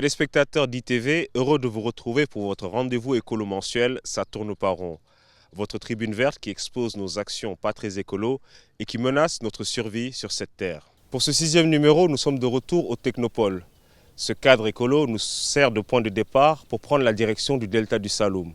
Téléspectateurs d'ITV, heureux de vous retrouver pour votre rendez-vous écolo mensuel, ça tourne pas rond. Votre tribune verte qui expose nos actions pas très écolo et qui menace notre survie sur cette terre. Pour ce 6e numéro, nous sommes de retour au Technopole. Ce cadre écolo nous sert de point de départ pour prendre la direction du delta du Saloum.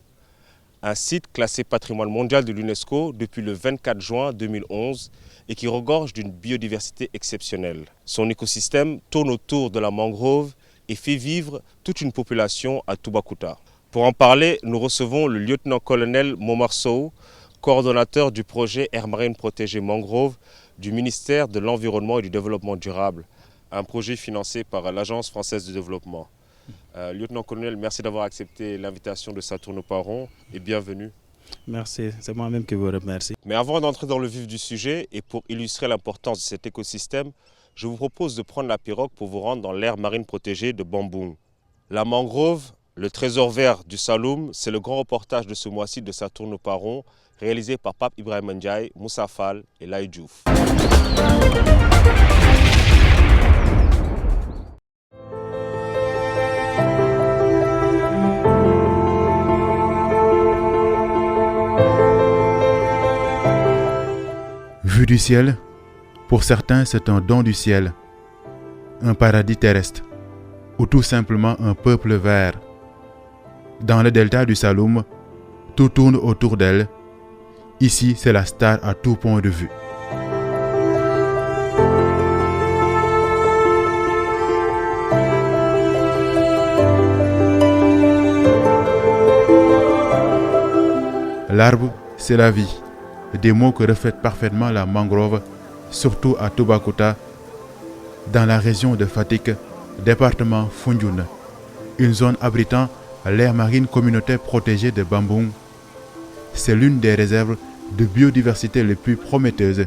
Un site classé patrimoine mondial de l'UNESCO depuis le 24 juin 2011 et qui regorge d'une biodiversité exceptionnelle. Son écosystème tourne autour de la mangrove et fait vivre toute une population à Toubacouta. Pour en parler, nous recevons le lieutenant-colonel Momar Sow, coordonnateur du projet Aire marine protégée mangrove du ministère de l'Environnement et du Développement durable, un projet financé par l'Agence française de développement. Lieutenant-colonel, merci d'avoir accepté l'invitation de Ça tourne pas rond et bienvenue. Merci, c'est moi-même qui vous remercie. Mais avant d'entrer dans le vif du sujet et pour illustrer l'importance de cet écosystème, je vous propose de prendre la pirogue pour vous rendre dans l'aire marine protégée de Bamboung. La mangrove, le trésor vert du Saloum, c'est le grand reportage de ce mois-ci de Ça tourne pas rond, réalisé par Pape Ibrahim Ndiaye, Moussa Fall et Laye Diouf. Vue du ciel, pour certains c'est un don du ciel, un paradis terrestre, ou tout simplement un peuple vert. Dans le delta du Saloum, tout tourne autour d'elle. Ici, c'est la star à tout point de vue. L'arbre, c'est la vie. Des mots que reflète parfaitement la mangrove, surtout à Toubacouta, dans la région de Fatick, département Foundiougne, une zone abritant l'aire marine communautaire protégée de Bamboung. C'est l'une des réserves de biodiversité les plus prometteuses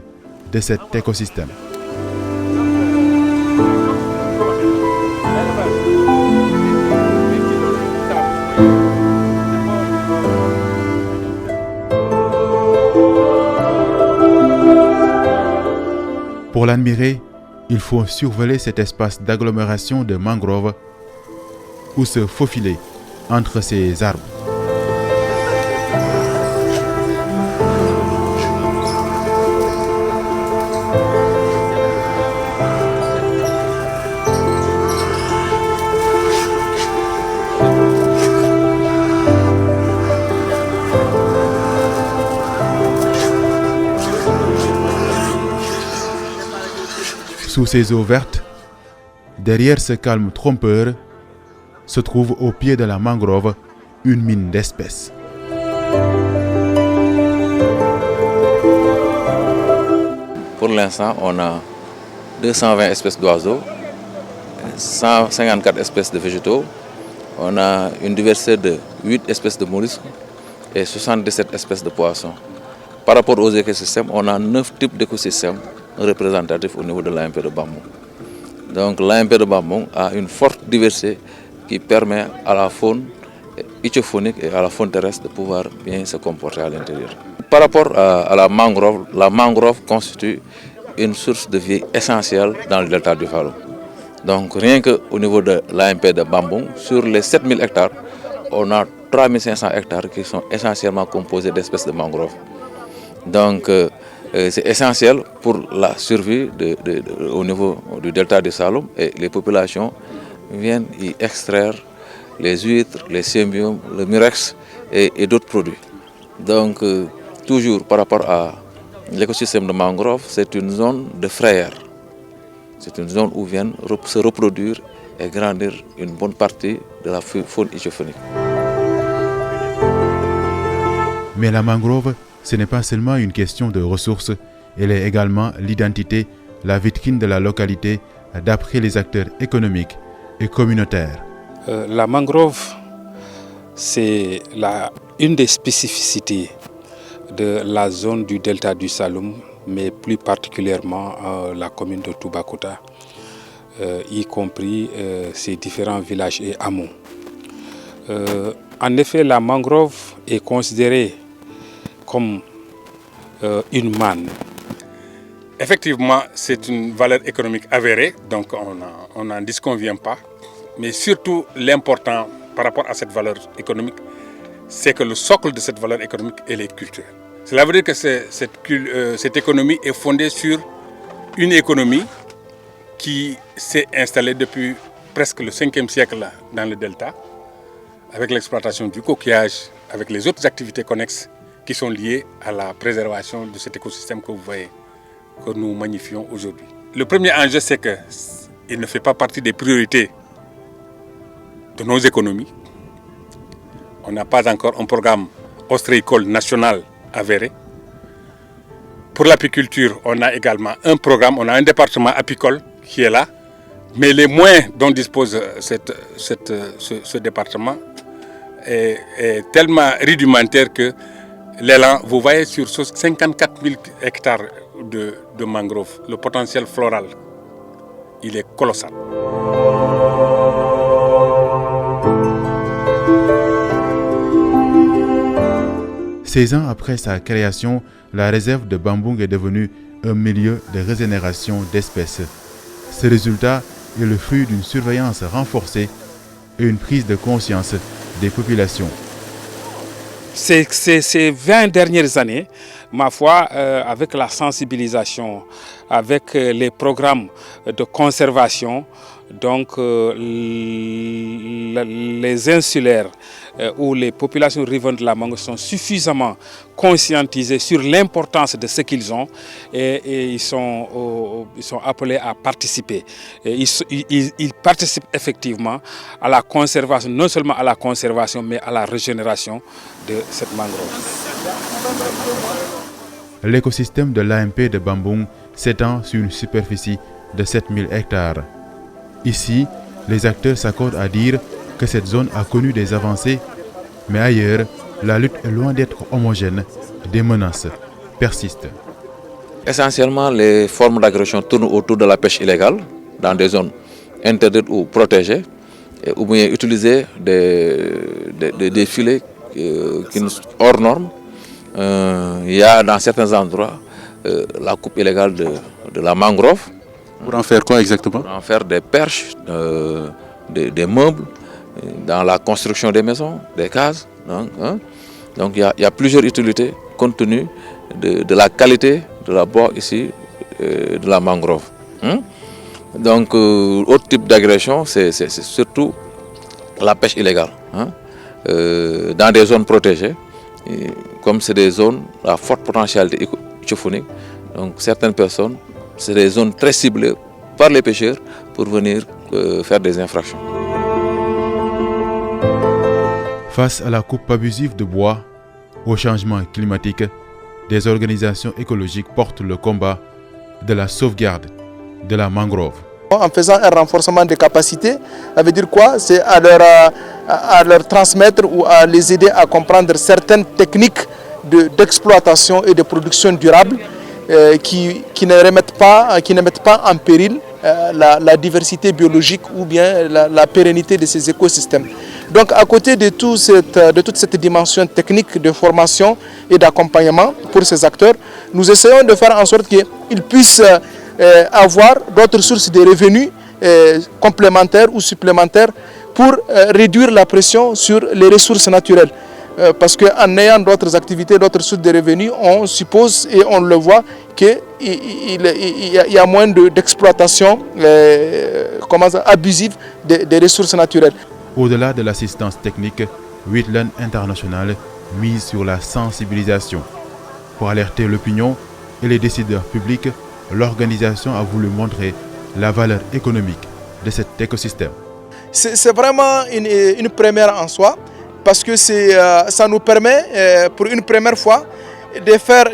de cet écosystème. Pour l'admirer, il faut survoler cet espace d'agglomération de mangroves ou se faufiler entre ces arbres. Sous ces eaux vertes, derrière ce calme trompeur, se trouve au pied de la mangrove une mine d'espèces. Pour l'instant, on a 220 espèces d'oiseaux, 154 espèces de végétaux, on a une diversité de 8 espèces de mollusques et 77 espèces de poissons. Par rapport aux écosystèmes, on a 9 types d'écosystèmes représentatifs au niveau de l'AMP de Bamboung. Donc l'AMP de Bamboung a une forte diversité qui permet à la faune ichtyophonique et à la faune terrestre de pouvoir bien se comporter à l'intérieur. Par rapport à la mangrove constitue une source de vie essentielle dans le delta du Saloum. Donc rien qu'au niveau de l'AMP de Bamboung, sur les 7000 hectares, on a 3500 hectares qui sont essentiellement composés d'espèces de mangroves. Donc c'est essentiel pour la survie au niveau du delta du Saloum et les populations viennent y extraire les huîtres, les symbiums, le murex et d'autres produits. Donc toujours par rapport à l'écosystème de mangrove, c'est une zone de frayère. C'est une zone où viennent se reproduire et grandir une bonne partie de la faune ichtyophonique. Mais la mangrove, ce n'est pas seulement une question de ressources, elle est également l'identité, la vitrine de la localité d'après les acteurs économiques et communautaires. La mangrove, c'est une des spécificités de la zone du delta du Saloum, mais plus particulièrement la commune de Toubacouta, y compris ses différents villages et hameaux. En effet, la mangrove est considérée comme une manne. Effectivement, c'est une valeur économique avérée, donc on n'en disconvient pas. Mais surtout, l'important par rapport à cette valeur économique, c'est que le socle de cette valeur économique, elle est culturelle. Cela veut dire que cette économie est fondée sur une économie qui s'est installée depuis presque le 5e siècle dans le delta, avec l'exploitation du coquillage, avec les autres activités connexes qui sont liées à la préservation de cet écosystème que vous voyez, que nous magnifions aujourd'hui. Le premier enjeu, c'est qu'il ne fait pas partie des priorités de nos économies. On n'a pas encore un programme ostréicole national avéré. Pour l'apiculture, on a également un programme, on a un département apicole qui est là, mais les moyens dont dispose ce département est tellement rudimentaire que l'élan, vous voyez sur 54 000 hectares de mangroves, le potentiel floral, il est colossal. 16 ans après sa création, la réserve de Bambung est devenue un milieu de régénération d'espèces. Ce résultat est le fruit d'une surveillance renforcée et une prise de conscience des populations. Ces 20 dernières années, ma foi, avec la sensibilisation, avec les programmes de conservation, donc les insulaires ou les populations riveraines de la mangrove sont suffisamment conscientisés sur l'importance de ce qu'ils ont et ils sont appelés à participer. Ils participent effectivement à la conservation, non seulement à la conservation, mais à la régénération de cette mangrove. L'écosystème de l'AMP de Bambung s'étend sur une superficie de 7000 hectares. Ici, les acteurs s'accordent à dire que cette zone a connu des avancées, mais ailleurs, la lutte est loin d'être homogène. Des menaces persistent. Essentiellement, les formes d'agression tournent autour de la pêche illégale dans des zones interdites ou protégées, ou bien utiliser des filets qui sont hors normes. Il y a dans certains endroits la coupe illégale de la mangrove. Pour en faire quoi exactement? Pour en faire des perches, des meubles, dans la construction des maisons, des cases. Donc il y a plusieurs utilités compte tenu de la qualité de la bois ici, de la mangrove. Donc autre type d'agression, c'est surtout la pêche illégale. Dans des zones protégées, comme c'est des zones à forte potentialité écophonique, donc certaines personnes, c'est des zones très ciblées par les pêcheurs pour venir faire des infractions. Face à la coupe abusive de bois, au changement climatique, des organisations écologiques portent le combat de la sauvegarde de la mangrove. En faisant un renforcement des capacités, ça veut dire quoi? C'est à leur transmettre ou à les aider à comprendre certaines techniques d'exploitation et de production durable qui ne mettent pas en péril la diversité biologique ou bien la pérennité de ces écosystèmes. Donc à côté de toute cette dimension technique de formation et d'accompagnement pour ces acteurs, nous essayons de faire en sorte qu'ils puissent avoir d'autres sources de revenus complémentaires ou supplémentaires pour réduire la pression sur les ressources naturelles. Parce qu'en ayant d'autres activités, d'autres sources de revenus, on suppose et on le voit qu'il y a moins d'exploitation abusive des ressources naturelles. Au-delà de l'assistance technique, Wheatland International mise sur la sensibilisation. Pour alerter l'opinion et les décideurs publics, l'organisation a voulu montrer la valeur économique de cet écosystème. C'est vraiment une première en soi, parce que ça nous permet, pour une première fois,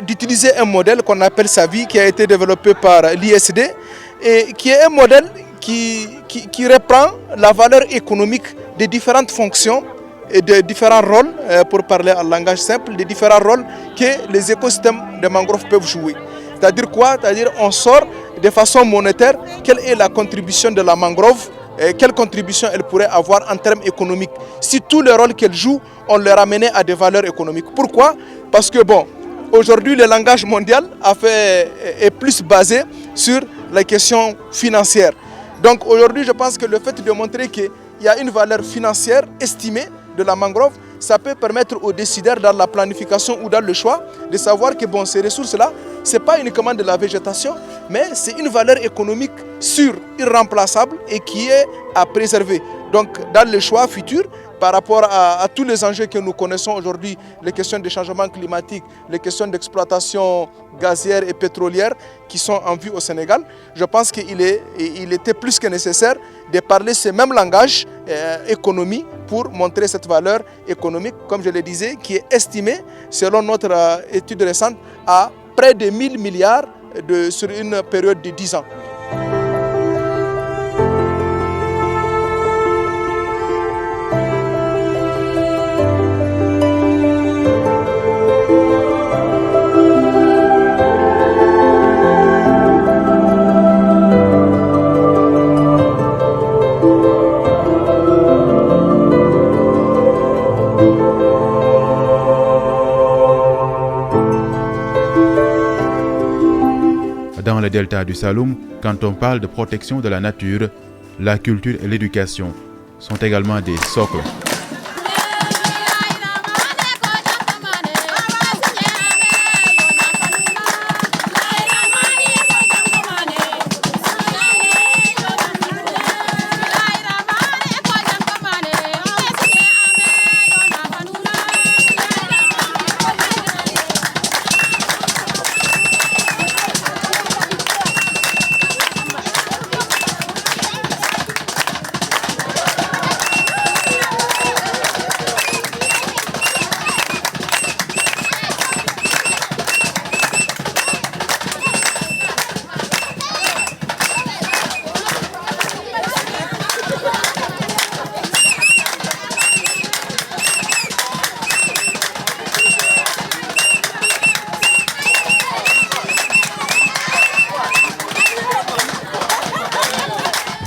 d'utiliser un modèle qu'on appelle SAVI, qui a été développé par l'ISD, et qui est un modèle qui reprend la valeur économique des différentes fonctions et de différents rôles, pour parler en langage simple, des différents rôles que les écosystèmes de mangroves peuvent jouer. C'est-à-dire quoi? C'est-à-dire on sort de façon monétaire quelle est la contribution de la mangrove, quelle contribution elle pourrait avoir en termes économiques. Si tous les rôles qu'elle joue, on les ramenait à des valeurs économiques. Pourquoi? Parce que aujourd'hui le langage mondial est plus basé sur la question financière. Donc aujourd'hui je pense que le fait de montrer que il y a une valeur financière estimée de la mangrove, ça peut permettre aux décideurs dans la planification ou dans le choix de savoir que bon, ces ressources-là, ce n'est pas uniquement de la végétation, mais c'est une valeur économique sûre, irremplaçable et qui est à préserver. Donc dans le choix futur, par rapport à tous les enjeux que nous connaissons aujourd'hui, les questions de changement climatique, les questions d'exploitation gazière et pétrolière qui sont en vue au Sénégal, je pense qu'il était plus que nécessaire de parler ce même langage économie pour montrer cette valeur économique, comme je le disais, qui est estimée, selon notre étude récente, à près de 1000 milliards sur une période de 10 ans. Dans le delta du Saloum, quand on parle de protection de la nature, la culture et l'éducation sont également des socles.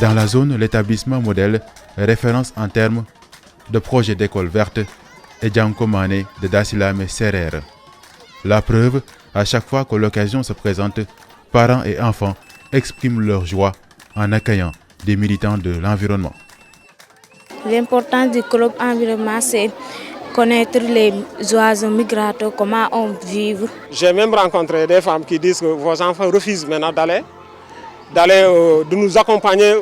Dans la zone, l'établissement modèle référence en termes de projet d'école verte est Djankomane de Dassilame Serer. La preuve, à chaque fois que l'occasion se présente, parents et enfants expriment leur joie en accueillant des militants de l'environnement. L'importance du club environnement, c'est connaître les oiseaux migrateurs, comment on vit. J'ai même rencontré des femmes qui disent que vos enfants refusent maintenant de nous accompagner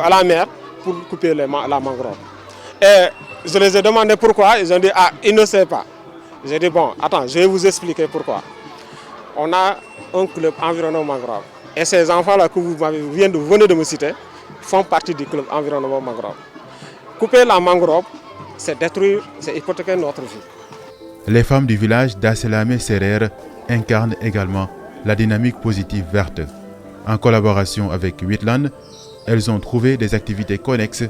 à la mer pour couper la mangrove. Et je les ai demandé pourquoi, ils ont dit ah, ils ne savent pas. J'ai dit bon, attends, je vais vous expliquer pourquoi. On a un club environnement mangrove. Et ces enfants-là que vous venez de me citer font partie du club environnement mangrove. Couper la mangrove, c'est détruire, c'est hypothéquer notre vie. Les femmes du village d'Asselame Serer incarnent également la dynamique positive verte. En collaboration avec Wheatland, elles ont trouvé des activités connexes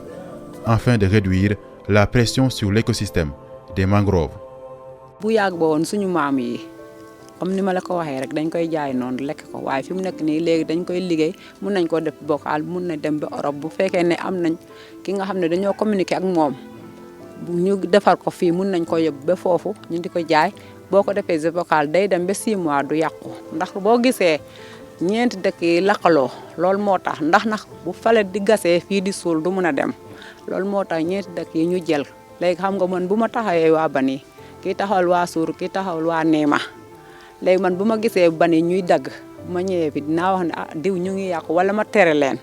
afin de réduire la pression sur l'écosystème des mangroves. Comme ni ma la ko waxee rek dañ koy jaay noonu lekk ko waaye fi mu nekk nii léegi dañ koy liggéey mun nañ ko def bocal mun na dem ba Europe bu fekkee ne am nañ ki nga xam ne dañoo communiquer ak moom ñu defar ko fii mun nañ ko yóbbu ba foofu ñu di ko jaay boo ko defee bocal day dem ba 6 mois du yàqu ndax boo gisee ñeenti dëkk yi laqaloo loolu moo tax ndax bu fale di gasee fii di suul du mun a dem loolu moo tax ñeenti dëkk yi ñu jël léegi xam nga man bu ma taxawee waa Bani kii taxawal waa Suur kii taxawal waa Néema léegi man bu ma gisee Bani ñuy dagg ma ñëwee fi dinaa wax ne ah diw ñu ngi yàqu wala ma tere leen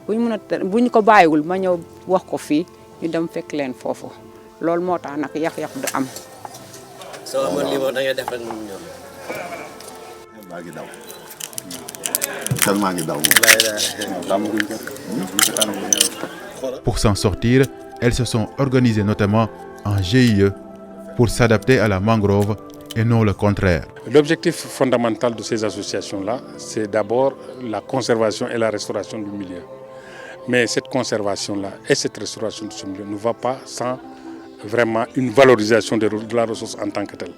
buñ ko bàyyiwul ma ñëw wax ko fii ñu dem fekk leen foofu loolu moo tax nag yàq-yàq du am. soo amoon lii moom da ngay def rek ñoom. maa ngi daw. Pour s'en sortir, elles se sont organisées notamment en GIE pour s'adapter à la mangrove et non le contraire. L'objectif fondamental de ces associations-là, c'est d'abord la conservation et la restauration du milieu. Mais cette conservation-là et cette restauration du milieu ne va pas sans vraiment une valorisation de la ressource en tant que telle.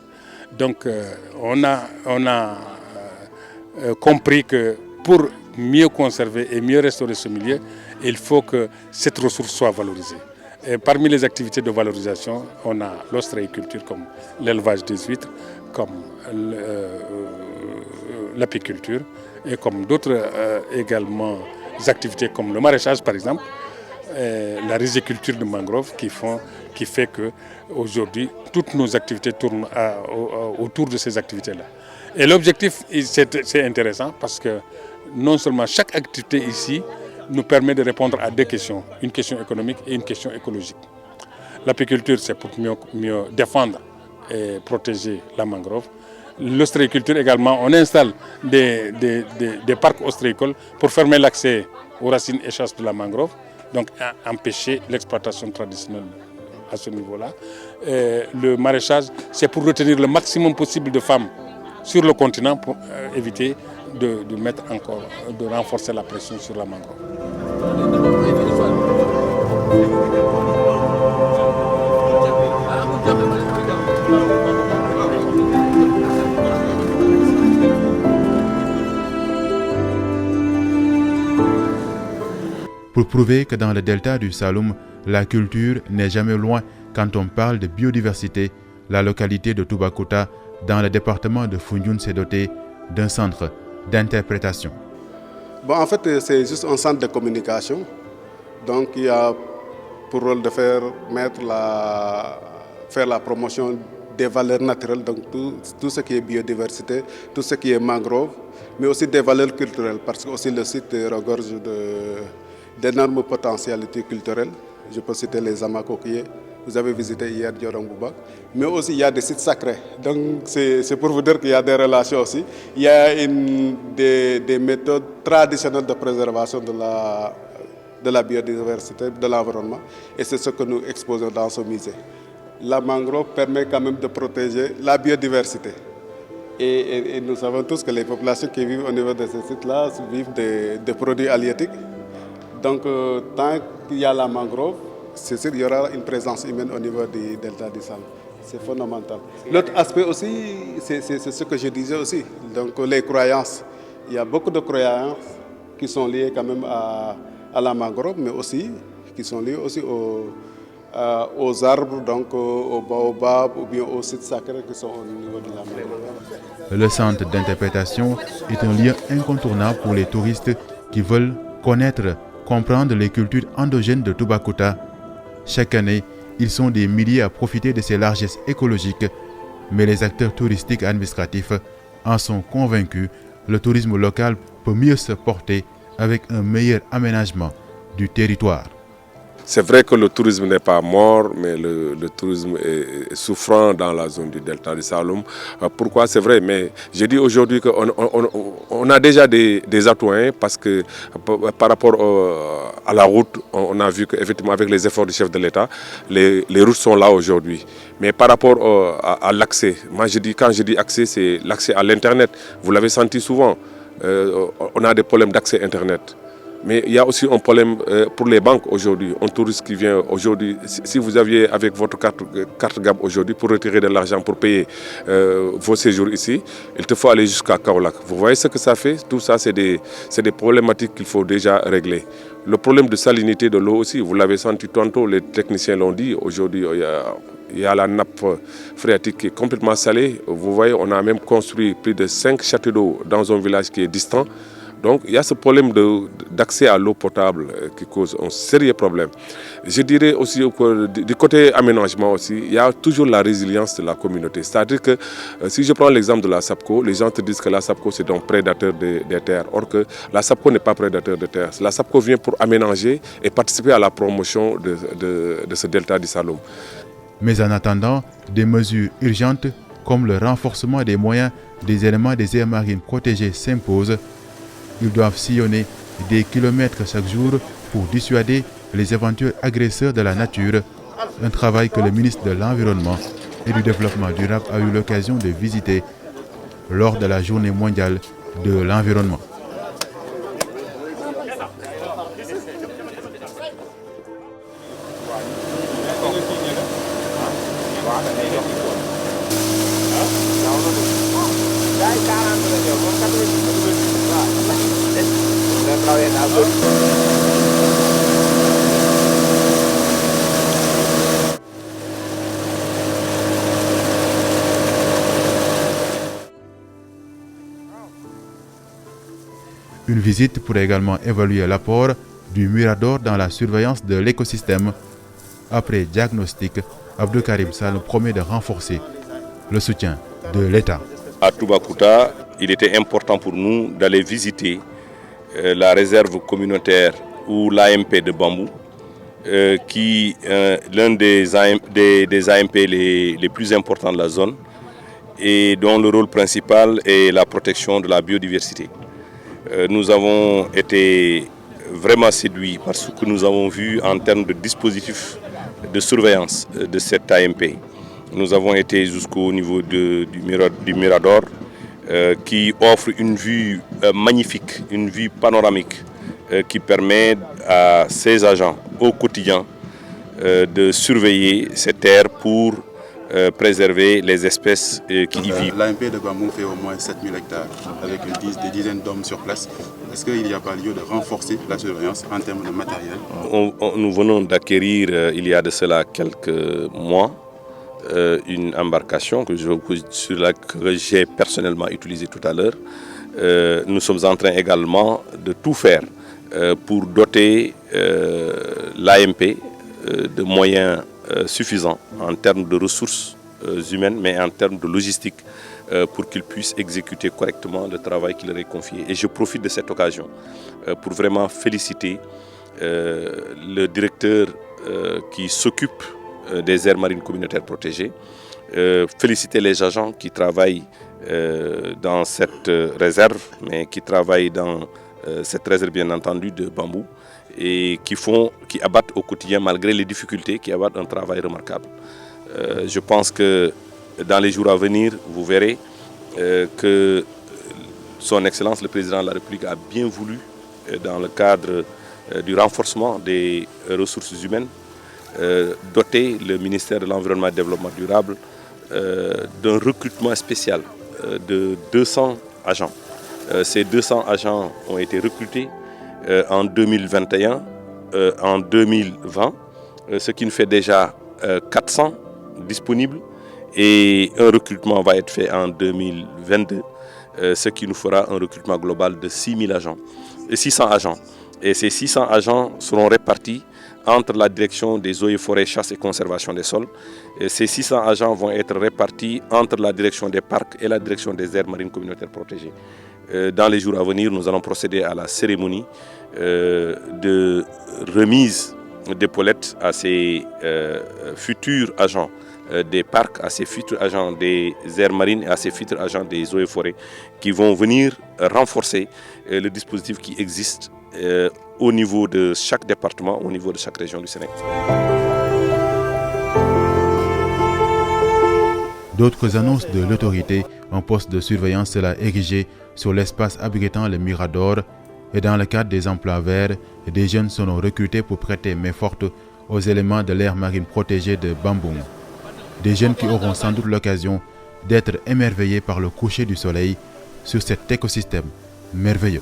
Donc on a compris que pour mieux conserver et mieux restaurer ce milieu, il faut que cette ressource soit valorisée. Et parmi les activités de valorisation, on a l'ostréiculture comme l'élevage des huîtres, comme l'apiculture et comme d'autres également activités comme le maraîchage par exemple. la riziculture de mangrove qui fait que aujourd'hui toutes nos activités tournent autour de ces activités-là. Et l'objectif, c'est intéressant parce que non seulement chaque activité ici nous permet de répondre à deux questions, une question économique et une question écologique. L'apiculture, c'est pour mieux défendre et protéger la mangrove. L'ostréiculture également, on installe des parcs ostréicoles pour fermer l'accès aux racines et chasses de la mangrove, donc empêcher l'exploitation traditionnelle à ce niveau-là. Le maraîchage, c'est pour retenir le maximum possible de femmes sur le continent pour éviter de renforcer la pression sur la mangrove. Pour prouver que dans le delta du Saloum, la culture n'est jamais loin quand on parle de biodiversité, la localité de Toubacouta, dans le département de Foundiougne, s'est dotée d'un centre d'interprétation. Bon, en fait, c'est juste un centre de communication. Donc, il y a pour rôle de faire la promotion des valeurs naturelles, donc tout ce qui est biodiversité, tout ce qui est mangrove, mais aussi des valeurs culturelles, parce que aussi le site regorge d'énormes potentialités culturelles. Je peux citer les amas coquillers. Vous avez visité hier Dioron Boubak. Mais aussi, il y a des sites sacrés. Donc, c'est pour vous dire qu'il y a des relations aussi. Il y a des méthodes traditionnelles de préservation de la biodiversité, de l'environnement. Et c'est ce que nous exposons dans ce musée. La mangrove permet quand même de protéger la biodiversité. Et nous savons tous que les populations qui vivent au niveau de ces sites-là vivent des produits halieutiques. Donc, tant qu'il y a la mangrove, c'est sûr qu'il y aura une présence humaine au niveau du delta du Saloum. C'est fondamental. L'autre aspect aussi, c'est ce que je disais aussi. Donc, les croyances. Il y a beaucoup de croyances qui sont liées quand même à la mangrove, mais aussi qui sont liées aussi aux arbres, donc aux baobabs ou bien aux sites sacrés qui sont au niveau de la mangrove. Le centre d'interprétation est un lieu incontournable pour les touristes qui veulent connaître, comprendre les cultures endogènes de Toubacouta. Chaque année, ils sont des milliers à profiter de ces largesses écologiques, mais les acteurs touristiques et administratifs en sont convaincus. Le tourisme local peut mieux se porter avec un meilleur aménagement du territoire. C'est vrai que le tourisme n'est pas mort, mais le tourisme est souffrant dans la zone du delta du Saloum. Pourquoi? C'est vrai, mais j'ai dit aujourd'hui qu'on a déjà des atouts, parce que par rapport à la route, on a vu qu'effectivement avec les efforts du chef de l'État, les routes sont là aujourd'hui. Mais par rapport à l'accès, quand je dis accès, c'est l'accès à l'Internet. Vous l'avez senti souvent, on a des problèmes d'accès Internet. Mais il y a aussi un problème pour les banques aujourd'hui. Un touriste qui vient aujourd'hui, si vous aviez avec votre carte GAB aujourd'hui pour retirer de l'argent pour payer vos séjours ici, il te faut aller jusqu'à Kaolack. Vous voyez ce que ça fait? Tout ça, c'est des problématiques qu'il faut déjà régler. Le problème de salinité de l'eau aussi, vous l'avez senti tantôt, les techniciens l'ont dit. Aujourd'hui, il y a la nappe phréatique qui est complètement salée. Vous voyez, on a même construit plus de 5 châteaux d'eau dans un village qui est distant. Donc, il y a ce problème d'accès à l'eau potable qui cause un sérieux problème. Je dirais aussi que du côté aménagement aussi, il y a toujours la résilience de la communauté. C'est-à-dire que si je prends l'exemple de la SAPCO, les gens te disent que la SAPCO c'est un prédateur des terres. Or que la SAPCO n'est pas prédateur des terres. La SAPCO vient pour aménager et participer à la promotion de ce delta du Saloum. Mais en attendant, des mesures urgentes comme le renforcement des moyens des éléments des aires marines protégées s'imposent. Ils doivent sillonner des kilomètres chaque jour pour dissuader les éventuels agresseurs de la nature, un travail que le ministre de l'Environnement et du Développement durable a eu l'occasion de visiter lors de la Journée mondiale de l'environnement. Une visite pour également évaluer l'apport du Mirador dans la surveillance de l'écosystème. Après diagnostic, Abdou Karim Sall promet de renforcer le soutien de l'État. À Toubacouta, il était important pour nous d'aller visiter la réserve communautaire ou l'AMP de Bambou, qui est l'un des AMP les plus importants de la zone et dont le rôle principal est la protection de la biodiversité. Nous avons été vraiment séduits par ce que nous avons vu en termes de dispositifs de surveillance de cette AMP. Nous avons été jusqu'au niveau du Mirador qui offre une vue magnifique, une vue panoramique qui permet à ces agents au quotidien de surveiller ces terres pour préserver les espèces qui y vivent. L'AMP de Bambou fait au moins 7000 hectares avec des dizaines d'hommes sur place. Est-ce qu'il n'y a pas lieu de renforcer la surveillance en termes de matériel? Nous venons d'acquérir il y a de cela quelques mois une embarcation que j'ai personnellement utilisée tout à l'heure. Nous sommes en train également de tout faire pour doter l'AMP de moyens suffisants en termes de ressources humaines, mais en termes de logistique, pour qu'ils puissent exécuter correctement le travail qui leur est confié. Et je profite de cette occasion pour vraiment féliciter le directeur qui s'occupe des aires marines communautaires protégées, féliciter les agents qui travaillent dans cette réserve, mais qui travaillent dans cette réserve bien entendu de Bambou, et qui abattent au quotidien, malgré les difficultés, qui abattent un travail remarquable. Je pense que dans les jours à venir, vous verrez que son Excellence le Président de la République a bien voulu, dans le cadre du renforcement des ressources humaines, doter le ministère de l'Environnement et du Développement durable d'un recrutement spécial de 200 agents. Ces 200 agents ont été recrutés en 2021, en 2020, ce qui nous fait déjà 400 disponibles, et un recrutement va être fait en 2022, ce qui nous fera un recrutement global de 600 agents. Et ces 600 agents seront répartis entre la direction des eaux et forêts, chasse et conservation des sols. Et ces 600 agents vont être répartis entre la direction des parcs et la direction des aires marines communautaires protégées. Dans les jours à venir, nous allons procéder à la cérémonie de remise d'épaulettes à ces futurs agents des parcs, à ces futurs agents des aires marines et à ces futurs agents des eaux et forêts qui vont venir renforcer le dispositif qui existe au niveau de chaque département, au niveau de chaque région du Sénégal. D'autres annonces de l'autorité, un poste de surveillance sera érigé sur l'espace abritant le Mirador, et dans le cadre des emplois verts, des jeunes seront recrutés pour prêter main forte aux éléments de l'aire marine protégée de Bambou. Des jeunes qui auront sans doute l'occasion d'être émerveillés par le coucher du soleil sur cet écosystème merveilleux.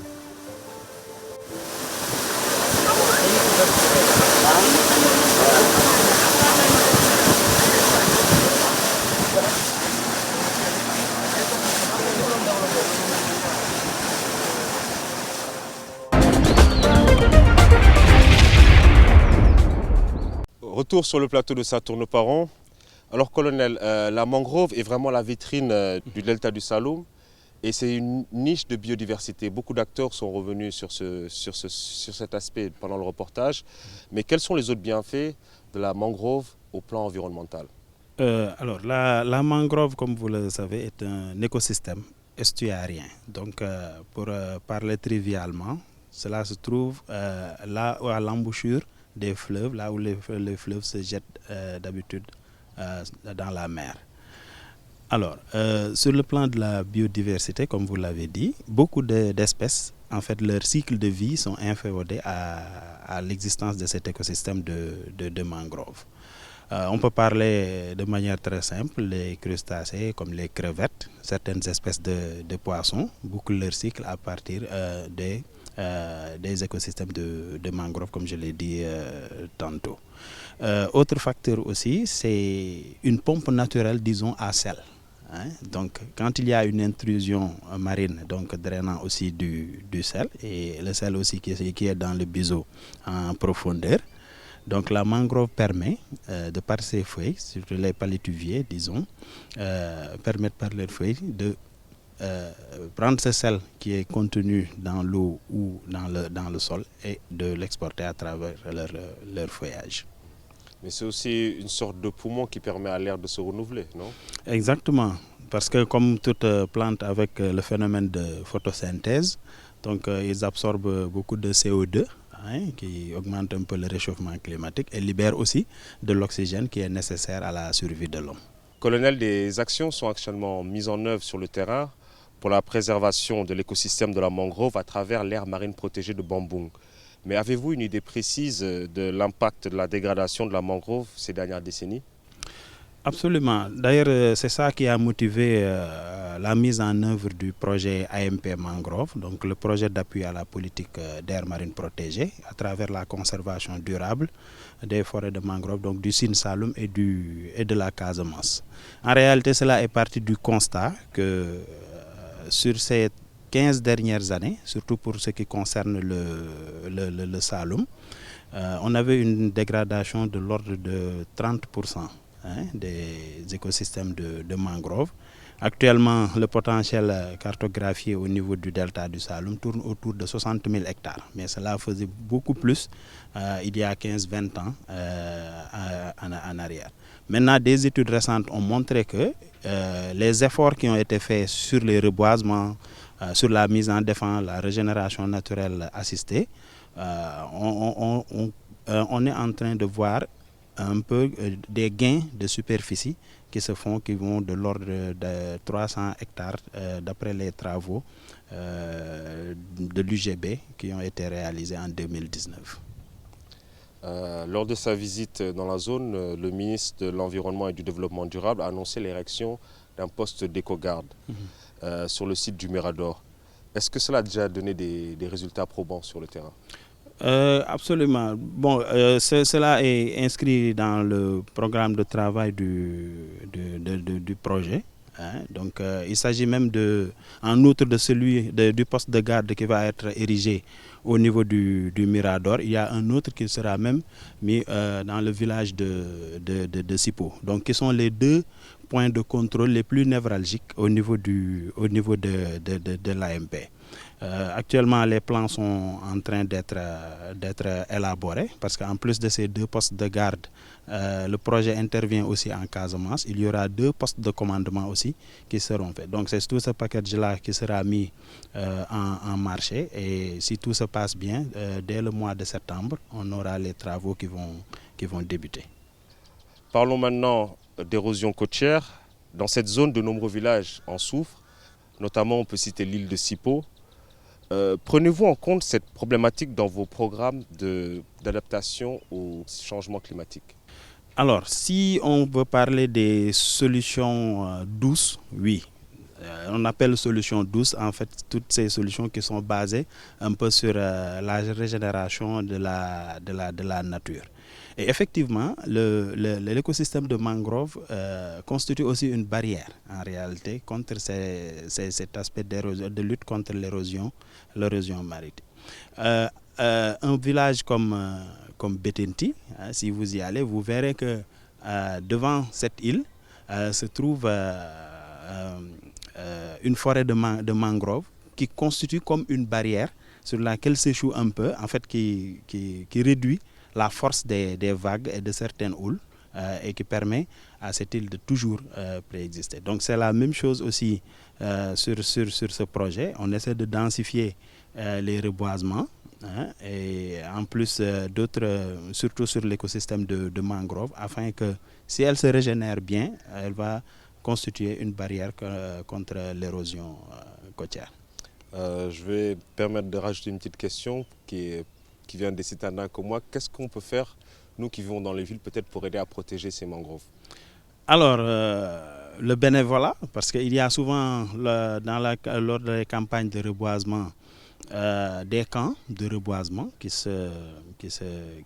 Retour sur le plateau de Ça-Tourne-Pas-Rond. Alors colonel, la mangrove est vraiment la vitrine du delta du Saloum et c'est une niche de biodiversité. Beaucoup d'acteurs sont revenus sur cet aspect pendant le reportage. Mais quels sont les autres bienfaits de la mangrove au plan environnemental? Alors la mangrove, comme vous le savez, est un écosystème estuarien. Donc pour parler trivialement, cela se trouve là à l'embouchure des fleuves, là où les fleuves se jettent d'habitude dans la mer. Alors, sur le plan de la biodiversité, comme vous l'avez dit, beaucoup d'espèces, en fait, leur cycle de vie sont inféodés à l'existence de cet écosystème de mangrove. On peut parler de manière très simple, les crustacés comme les crevettes, certaines espèces de poissons, bouclent leur cycle à partir des écosystèmes de mangrove, comme je l'ai dit tantôt. Autre facteur aussi, c'est une pompe naturelle, disons, à sel. Hein. Donc, quand il y a une intrusion marine, donc drainant aussi du sel, et le sel aussi qui est dans le biseau en profondeur, donc la mangrove permet, de par ses feuilles, surtout les palétuviers, disons, permettent par leurs feuilles de prendre ce sel qui est contenu dans l'eau ou dans le sol et de l'exporter à travers leur feuillage. Mais c'est aussi une sorte de poumon qui permet à l'air de se renouveler, non? Exactement, parce que comme toute plante avec le phénomène de photosynthèse, donc ils absorbent beaucoup de CO2, qui augmente un peu le réchauffement climatique et libère aussi de l'oxygène qui est nécessaire à la survie de l'homme. Colonel, des actions sont actuellement mises en œuvre sur le terrain pour la préservation de l'écosystème de la mangrove à travers l'aire marine protégée de Bamboung. Mais avez-vous une idée précise de l'impact de la dégradation de la mangrove ces dernières décennies? Absolument. D'ailleurs, c'est ça qui a motivé la mise en œuvre du projet AMP Mangrove, donc le projet d'appui à la politique d'aire marine protégée à travers la conservation durable des forêts de mangrove, donc du Sine Saloum et de la Casamance. En réalité, cela est parti du constat que sur ces 15 dernières années, surtout pour ce qui concerne le Saloum, on avait une dégradation de l'ordre de 30%. Des écosystèmes de mangroves. Actuellement, le potentiel cartographié au niveau du delta du Saloum tourne autour de 60 000 hectares. Mais cela faisait beaucoup plus il y a 15-20 ans en arrière. Maintenant, des études récentes ont montré que les efforts qui ont été faits sur les reboisements, sur la mise en défense, la régénération naturelle assistée, on est en train de voir un peu des gains de superficie qui se font, qui vont de l'ordre de 300 hectares d'après les travaux de l'UGB qui ont été réalisés en 2019. Lors de sa visite dans la zone, le ministre de l'Environnement et du Développement durable a annoncé l'érection d'un poste d'éco-garde sur le site du Mirador. Est-ce que cela a déjà donné des résultats probants sur le terrain? Absolument. Bon, cela est inscrit dans le programme de travail du projet. Donc, il s'agit même en outre de du poste de garde qui va être érigé au niveau du Mirador, il y a un autre qui sera même mis dans le village de Sipo. Donc, qui sont les deux points de contrôle les plus névralgiques au niveau de l'AMP. Actuellement, les plans sont en train d'être élaborés parce qu'en plus de ces deux postes de garde, le projet intervient aussi en Casamance. Il y aura deux postes de commandement aussi qui seront faits. Donc, c'est tout ce package-là qui sera mis en marché. Et si tout se passe bien, dès le mois de septembre, on aura les travaux qui vont débuter. Parlons maintenant d'érosion côtière. Dans cette zone, de nombreux villages en souffrent. Notamment, on peut citer l'île de Sipo. Prenez-vous en compte cette problématique dans vos programmes d'adaptation au changement climatique? Alors, si on veut parler des solutions douces, oui. On appelle solutions douces, en fait, toutes ces solutions qui sont basées un peu sur la régénération de la nature. Et effectivement, l'écosystème de mangrove constitue aussi une barrière, en réalité, contre cet aspect de lutte contre l'érosion maritime. Un village comme Betenti, si vous y allez, vous verrez que devant cette île se trouve une forêt de mangrove qui constitue comme une barrière sur laquelle s'échoue un peu, en fait, qui réduit la force des vagues et de certaines houles et qui permet à cette île de toujours préexister. Donc c'est la même chose aussi sur ce projet. On essaie de densifier les reboisements et en plus d'autres, surtout sur l'écosystème de mangrove, afin que si elle se régénère bien, elle va constituer une barrière contre l'érosion côtière. Je vais permettre de rajouter une petite question qui vient des citadins comme moi. Qu'est-ce qu'on peut faire, nous qui vivons dans les villes, peut-être pour aider à protéger ces mangroves? Alors, le bénévolat, parce qu'il y a souvent, lors des campagnes de reboisement, des camps de reboisement qui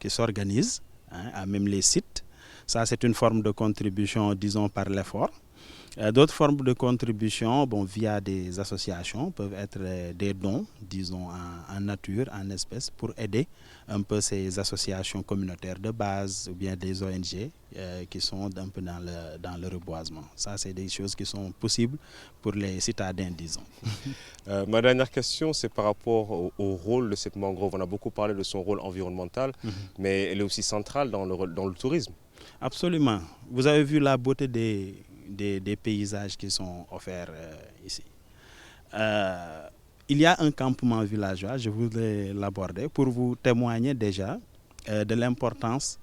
s'organisent à même les sites. Ça, c'est une forme de contribution, disons, par l'effort. D'autres formes de contribution, via des associations, peuvent être des dons, disons en nature, en espèces, pour aider un peu ces associations communautaires de base ou bien des ONG qui sont un peu dans le reboisement. Ça, c'est des choses qui sont possibles pour les citadins, disons. Ma dernière question, c'est par rapport au rôle de cette mangrove. On a beaucoup parlé de son rôle environnemental, mais elle est aussi centrale dans le tourisme. Absolument. Vous avez vu la beauté des paysages qui sont offerts ici. Il y a un campement villageois, je voudrais l'aborder pour vous témoigner déjà de l'importance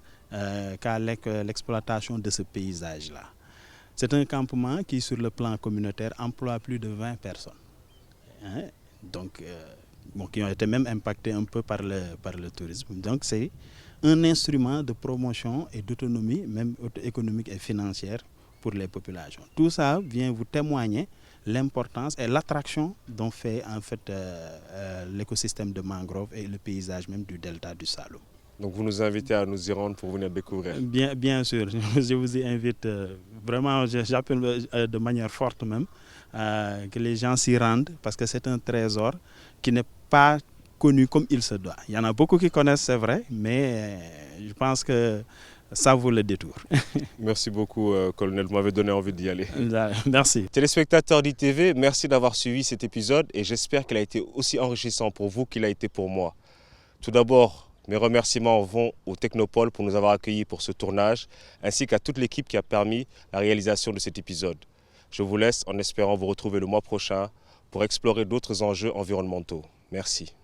qu'a l'exploitation de ce paysage-là. C'est un campement qui, sur le plan communautaire, emploie plus de 20 personnes. Donc, qui ont été même impactés un peu par le tourisme. Donc, c'est un instrument de promotion et d'autonomie, même économique et financière, pour les populations. Tout ça vient vous témoigner l'importance et l'attraction dont fait en fait l'écosystème de mangrove et le paysage même du delta du Saloum. Donc vous nous invitez à nous y rendre pour venir découvrir. Bien sûr, je vous y invite vraiment, j'appelle de manière forte même, que les gens s'y rendent parce que c'est un trésor qui n'est pas connu comme il se doit. Il y en a beaucoup qui connaissent, c'est vrai, mais je pense que ça vaut le détour. Merci beaucoup, colonel. Vous m'avez donné envie d'y aller. Merci. Téléspectateurs d'ITV, merci d'avoir suivi cet épisode et j'espère qu'il a été aussi enrichissant pour vous qu'il a été pour moi. Tout d'abord, mes remerciements vont au Technopole pour nous avoir accueillis pour ce tournage, ainsi qu'à toute l'équipe qui a permis la réalisation de cet épisode. Je vous laisse en espérant vous retrouver le mois prochain pour explorer d'autres enjeux environnementaux. Merci.